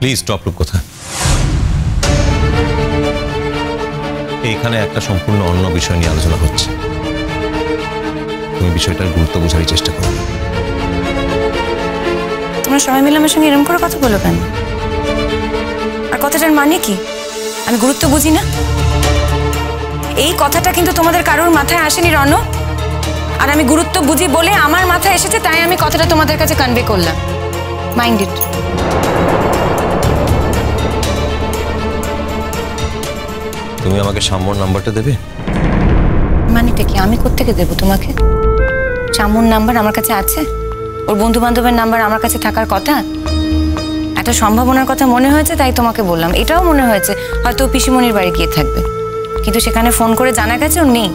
Please stop রূপকথা। এইখানে একটা সম্পূর্ণ অন্য বিষয় নিয়ে আলোচনা হচ্ছে। তুমি বিষয়টার গুরুত্ব বোঝার চেষ্টা করো। তোমরা সবাই মিলে আমার সঙ্গে এরকম করে কথা বলো কেন? আর কথাটার মানে কি? আমি গুরুত্ব বুঝি না? এই কথাটা কিন্তু তোমাদের কারোর মাথায় আসেনি রণ। আর আমি গুরুত্ব বুঝি বলে আমার মাথায় এসেছে, তাই আমি কথাটা তোমাদের কাছে কনভে করলাম। Mind it. তুমি আমাকে শাম্মুর নাম্বারটা দেবে? মানেটা কি? আমি কোত্থেকে দেবো তোমাকে? শাম্মুর নাম্বার আমার কাছে আছে? ওর বন্ধু বান্ধবের নাম্বার আমার কাছে থাকার কথা। একটা সম্ভাবনার কথা মনে হয়েছে, তাই তোমাকে বললাম। এটাও মনে হয়েছে হয়তো পিসিমণির বাড়ি গিয়ে থাকবে, কিন্তু সেখানে ফোন করে জানা গেছে ও নেই।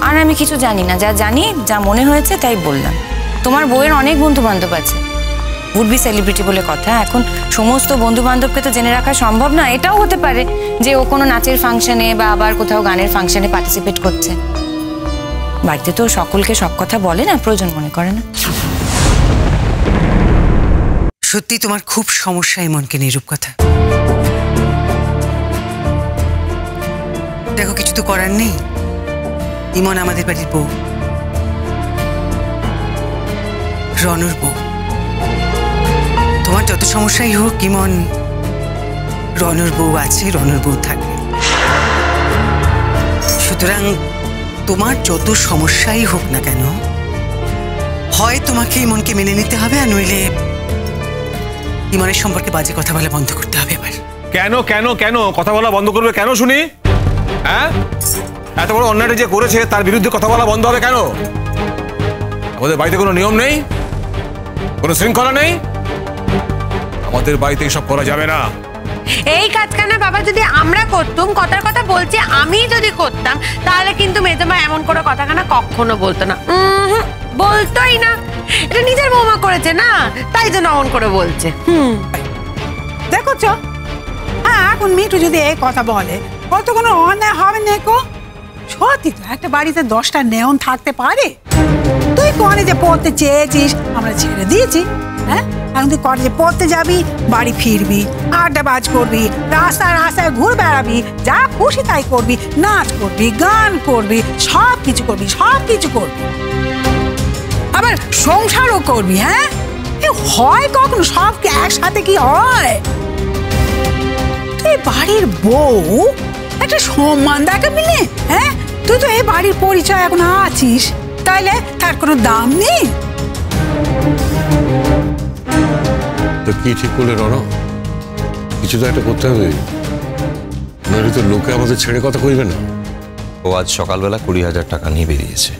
আর আমি কিছু জানি না, যা জানি যা মনে হয়েছে তাই বললাম। তোমার বউয়ের অনেক বন্ধু বান্ধব আছে, উড বি সেলিব্রিটি বলে কথা। এখন সমস্ত বন্ধু বান্ধবকে তো জেনে রাখা সম্ভব না। এটাও হতে পারে যে ও কোনো নাচের ফাংশনে বা আবার কোথাও গানের ফাংশনে পার্টিসিপেট করছে। বাড়িতে তো সকলকে সব কথা বলে না, প্রয়োজন মনে করে না। সত্যি তোমার খুব সমস্যা ইমনকে নিয়ে রূপকথা। দেখো, কিছু তো করার নেই। ইমন আমাদের বাড়ির বউ, রনুর বউ। তোমার যত সমস্যাই হোক, ইমন রনুর বউ আছে, রনুর বউ থাকবে। সুতরাং তোমার যত সমস্যাই হোক না কেন, হয় তোমাকে ইমনকে মেনে নিতে হবে, আর নইলে ইমনের সম্পর্কে বাজে কথা বলা বন্ধ করতে হবে। এবার কেন কেন কেন কথা বলা বন্ধ করবে কেন শুনি? হ্যাঁ, এত বড় অন্যায়টা যে করেছে তার বিরুদ্ধে কথা বলা বন্ধ হবে কেন? আমাদের বাড়িতে কোনো নিয়ম নেই, কোনো শৃঙ্খলা নেই? আমাদের বাড়িতে এসব করা যাবে না। এই কাজখানা বাবা যদি আমরা করতাম, কথার কথা বলছি, আমি যদি করতাম, তাহলে কিন্তু মেজমা এমন করে কথাখানা কখনো বলতো না। বলতোই না। এটা নিজের বৌমা করেছে না, তাই জন্য অমন করে বলছে। দেখো চ, হ্যাঁ, এখন মিঠু যদি এই কথা বলে কত কোনো অন্যায় হবে না? সত্যি তো, একটা বাড়িতে 10টা নেয়ন থাকতে পারে? তুই কলেজে পড়তে চেয়েছিস, আমরা ছেড়ে দিয়েছি। হ্যাঁ, এখন তুই কলেজে পড়তে যাবি, বাড়ি ফিরবি, আড্ডাবাজ করবি, রাস্তায় রাস্তায় ঘুরে বেড়াবি, যা খুশি তাই করবি, নাচ করবি, গান করবি, সব কিছু করবি, সব কিছু করবি, আবার সংসারও করবি। হ্যাঁ, হয় কখনো? সব কি একসাথে কি হয়? তুই বাড়ির বউ, একটা সম্মান দেখাবি না? হ্যাঁ, তুই তো এই বাড়ির পরিচয় এখন আছিস, তাইলে তার কোনো দাম নেই? তো কি ঠিক করলে রণ? কিছু তো একটা করতে হবে, নইলে তো লোকে আমাদের ছেড়ে কথা কইবে না। ও আজ সকালবেলা 20,000 টাকা নিয়ে বেরিয়েছে।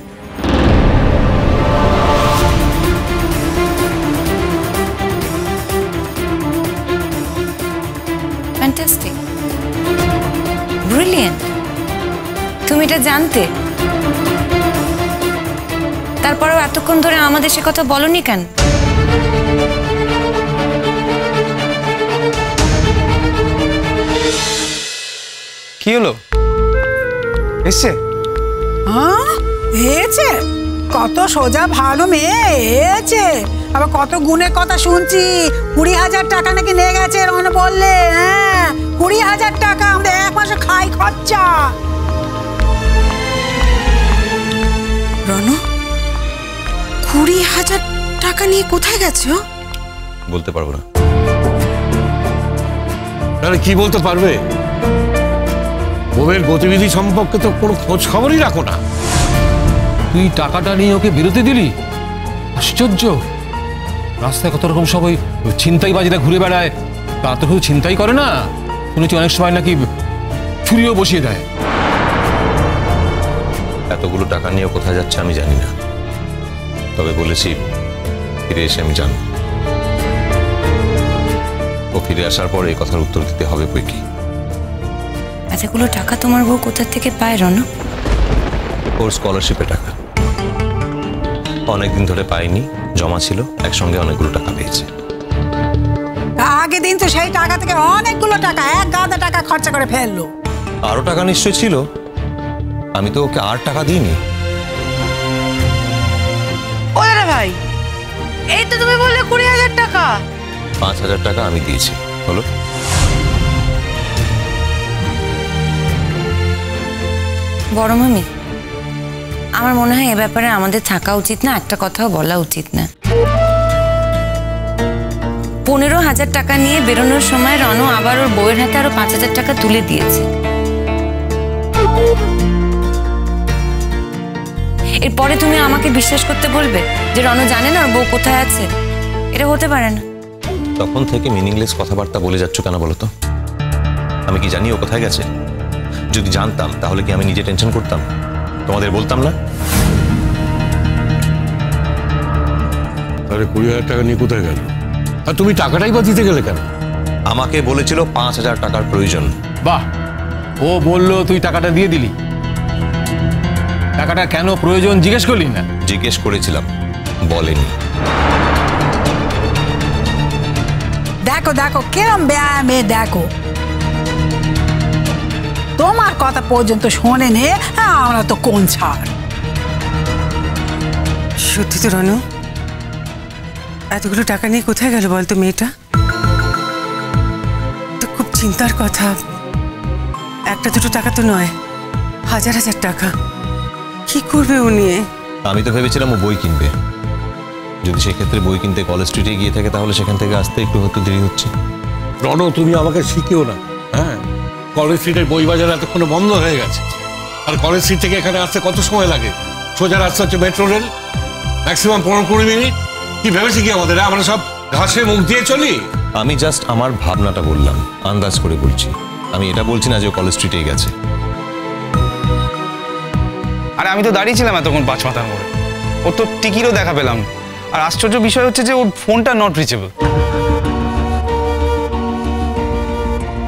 Fantastic, brilliant. তুমি এটা জানতে? তারপরেও এতক্ষণ ধরে আমাদের সে কথা বলনি কেন? কি হলো? এসছে? হ্যাঁ, এসেছে। কত সোজা ভালো মেয়ে এসেছে। আবার কত গুণের কথা শুনছি। 20,000 টাকা নাকি নিয়ে গেছে রণ বললে। হ্যাঁ, 20,000 টাকা আমাদের এক মাসে খাই খরচা। রণ 20,000 টাকা নিয়ে কোথায় গেছো? বলতে পারবো না। তাহলে কি বলতে পারবে? বউয়ের গতিবিধি সম্পর্কে তো কোনো খোঁজ খবরই রাখো না। তুই টাকাটা নিয়ে ওকে বিরতি দিলি? আশ্চর্য। রাস্তায় কত রকম সবাই ছিনতাইবাজিরা ঘুরে বেড়ায়, তা তো শুধু ছিনতাই করে না, শুনেছি অনেক সময় নাকি ছুরিও বসিয়ে দেয়। এতগুলো টাকা নিয়ে কোথায় যাচ্ছে আমি জানি না, তবে বলেছি ফিরে এসে আমি জানব। ও ফিরে আসার পর এই কথার উত্তর দিতে হবে বই কি। এতগুলো টাকা তোমার বউ কোথা থেকে পায় রণ? ওর স্কলারশিপে টাকা অনেকদিন ধরে পাইনি, জমা ছিল, একসঙ্গে অনেকগুলো টাকা পেয়েছে। আগের দিন তো সেই টাকা থেকে অনেকগুলো টাকা, এক গাদা টাকা খরচা করে ফেললো। আরো টাকা নিশ্চয় ছিল, আমি তো ওকে আর টাকা দিইনি। ও দাদা ভাই, এই তো তুমি বললে 20,000 টাকা। 5,000 টাকা আমি দিয়েছি, হলো? বড় মামি, আমার মনে হয় এ ব্যাপারে আমাদের থাকা উচিত না, একটা কথাও বলা উচিত না। 15,000 টাকা নিয়ে বেরোনোর সময় রনু আবার ওর বউয়ের হাতে আরো 5,000 টাকা তুলে দিয়েছে। এরপরে তুমি আমাকে বিশ্বাস করতে বলবে যে রনু জানে না ওর বউ কোথায় আছে? এটা হতে পারে না। তখন থেকে মিনিংলেস কথাবার্তা বলে যাচ্ছ কেন বলো তো? আমি কি জানি ও কোথায় গেছে? যদি জানতাম তাহলে কি আমি নিজে টেনশন করতাম? তোমাদের বলতাম না? তাহলে 20,000 টাকা নিয়ে কোথায় গেল? আর তুমি টাকাটাই বা দিতে গেলে কেন? আমাকে বলেছিল 5,000 টাকার প্রয়োজন। বাহ, ও বললো তুই টাকাটা দিয়ে দিলি। টাকাটা কেন প্রয়োজন জিজ্ঞেস করলি না? জিজ্ঞেস করেছিলাম, বলেনি। দেখো দেখো কেরম ব্যায়ামে, দেখো তোমার কথা পর্যন্ত শোনে নে, আমরা তো কোন ছাড়। সত্যি তো রনু, এতগুলো টাকা নিয়ে কোথায় গেল বলতো মেয়েটা? তো খুব চিন্তার কথা। একটা দুটো টাকা তো নয়, হাজার হাজার টাকা। কি করবে ও নিয়ে? আমি তো ভেবেছিলাম ও বই কিনবে। যদি সেক্ষেত্রে বই কিনতে কলেজ স্ট্রিটে গিয়ে থাকে তাহলে সেখান থেকে আসতে একটু হয়তো দেরি হচ্ছে। রণ, তুমি আমাকে শিখিও না। হ্যাঁ, কলেজ স্ট্রিটের বই বাজার এতক্ষণে বন্ধ হয়ে গেছে। আর কলেজ স্ট্রিট থেকে এখানে আসতে কত সময় লাগে? সোজা রাস্তা হচ্ছে মেট্রো রেল, ম্যাক্সিমাম 15-20 মিনিট। কি ভেবেছি কি আমাদের? আমরা সব ঘাসে মুখ দিয়ে চলি? আমি জাস্ট আমার ভাবনাটা বললাম, আন্দাজ করে বলছি। আমি এটা বলছি না যে ও কলেজ স্ট্রিটেই গেছে। আরে আমি তো দাঁড়িয়েছিলাম এতক্ষণ 5 মাথার মোড়ে, ওর তো টিকিটও দেখা পেলাম। আর আশ্চর্য বিষয় হচ্ছে যে ওর ফোনটা নট রিচেবল।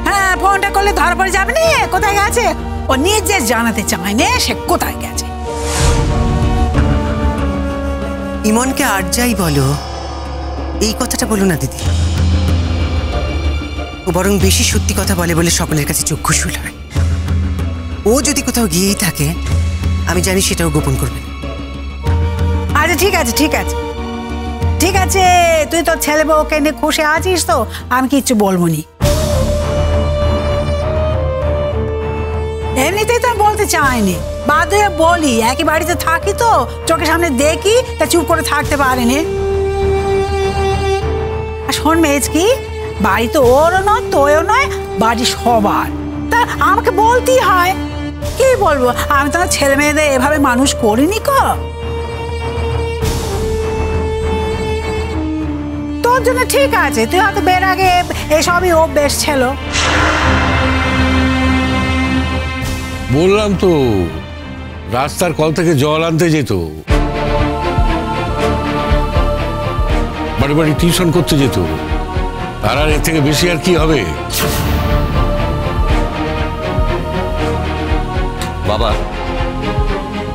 হ্যাঁ, ফোনটা করলে ধরা পড়ে যাবে না কোথায় গেছে। ও নিজে জানাতে চায় না সে কোথায় গেছে। ইমনকে আর যাই বলো, এই কথাটা বলো না দিদি। ও বরং বেশি সত্যি কথা বলে বলে সকলের কাছে চক্ষুশূল হয়। ও যদি কোথাও গিয়েই থাকে, আমি জানি সেটাও গোপন করবে। আচ্ছা ঠিক আছে ঠিক আছে ঠিক আছে, তুই তো ছেলে বউকে নিয়ে খুশি আছিস তো, আমি কিচ্ছু বলবো নি। এমনিতেই তো বলতে চাইনি, বাধ্য হয়ে বলি। একই বাড়িতে থাকি তো, চোখের সামনে দেখি, তা চুপ করে থাকতে পারেনি। আর শোন মেজ, কি বাড়ি তো ওরও নয় তোরও নয়, বাড়ি সবার। তা আমাকে বলতেই হয়। কি বলবো, আমি তো ছেলে মেয়েদের এভাবে মানুষ করিনি কো। তোর জন্য ঠিক আছে, তুই হয়তো বের আগে এসবই অভ্যেস ছিল। বললাম তো, রাস্তার কল থেকে জল আনতে যেত, বাড়ি বাড়ি টিউশন করতে যেত। আর এর থেকে বেশি আর কি হবে? বাবা,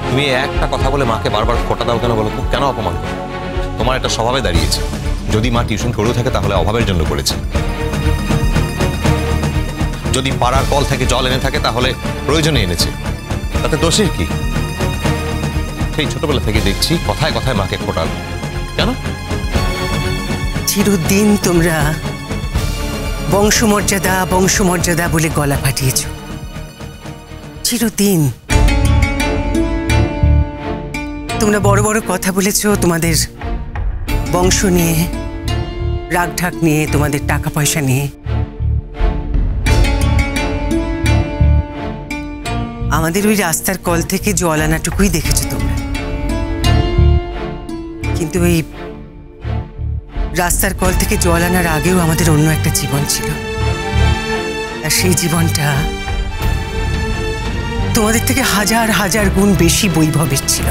তুমি একটা কথা বলে মাকে বারবার ফোঁটা দাও কেন বলো তো? কেন অপমান করো? তোমার একটা স্বভাবে দাঁড়িয়েছে। যদি মা টিউশন করেও থাকে তাহলে অভাবের জন্য করেছে। যদি পাড়ার কল থেকে জল এনে থাকে তাহলে প্রয়োজনে এনেছে, তাতে দোষের কি? সেই ছোটবেলা থেকে দেখছি কথায় কথায় মাকে ফোঁটা দাও কেন? চিরদিন তোমরা বংশমর্যাদা বংশমর্যাদা বলে গলা ফাটিয়েছ। চিরদিন তোমরা বড় বড় কথা বলেছ তোমাদের বংশ নিয়ে, রাগঢাক নিয়ে, তোমাদের টাকা পয়সা নিয়ে। আমাদের ওই রাস্তার কল থেকে জল আনাটুকুই দেখেছো তোমরা। কিন্তু ওই রাস্তার কল থেকে জল আনার আগেও আমাদের অন্য একটা জীবন ছিল। আর সেই জীবনটা তোমাদের থেকে হাজার হাজার গুণ বেশি বৈভবের ছিল।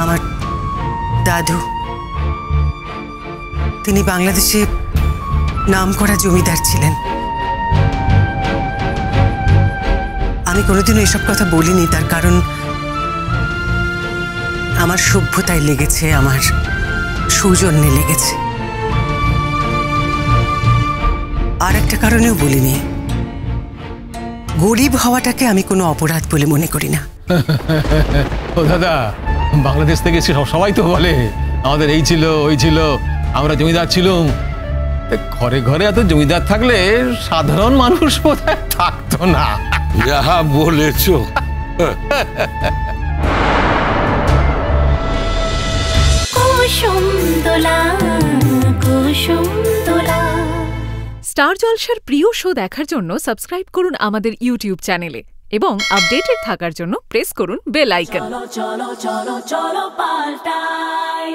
আমার দাদু, তিনি বাংলাদেশে নামকরা জমিদার ছিলেন। আমি কোনোদিনও এসব কথা বলিনি, তার কারণ আমার সভ্যতায় লেগেছে, আমার সৌজন্যে লেগেছে। আর একটা কারণেও বলিনি, গরিব হওয়াটাকে আমি কোনো অপরাধ বলে মনে করি না। ও দাদা, বাংলাদেশ থেকে সবাই তো বলে আমাদের এই ছিল ওই ছিল, আমরা জমিদার ছিলাম। ঘরে ঘরে এত জমিদার থাকলে সাধারণ মানুষ বোধহয় থাকতো না। যাহা বলেছো। স্টার জলসার প্রিয় শো দেখার জন্য সাবস্ক্রাইব করুন আমাদের ইউটিউব চ্যানেলে এবং আপডেটেড থাকার জন্য প্রেস করুন বেল আইকন। চলো চলো চলো চলো পাল্টাই।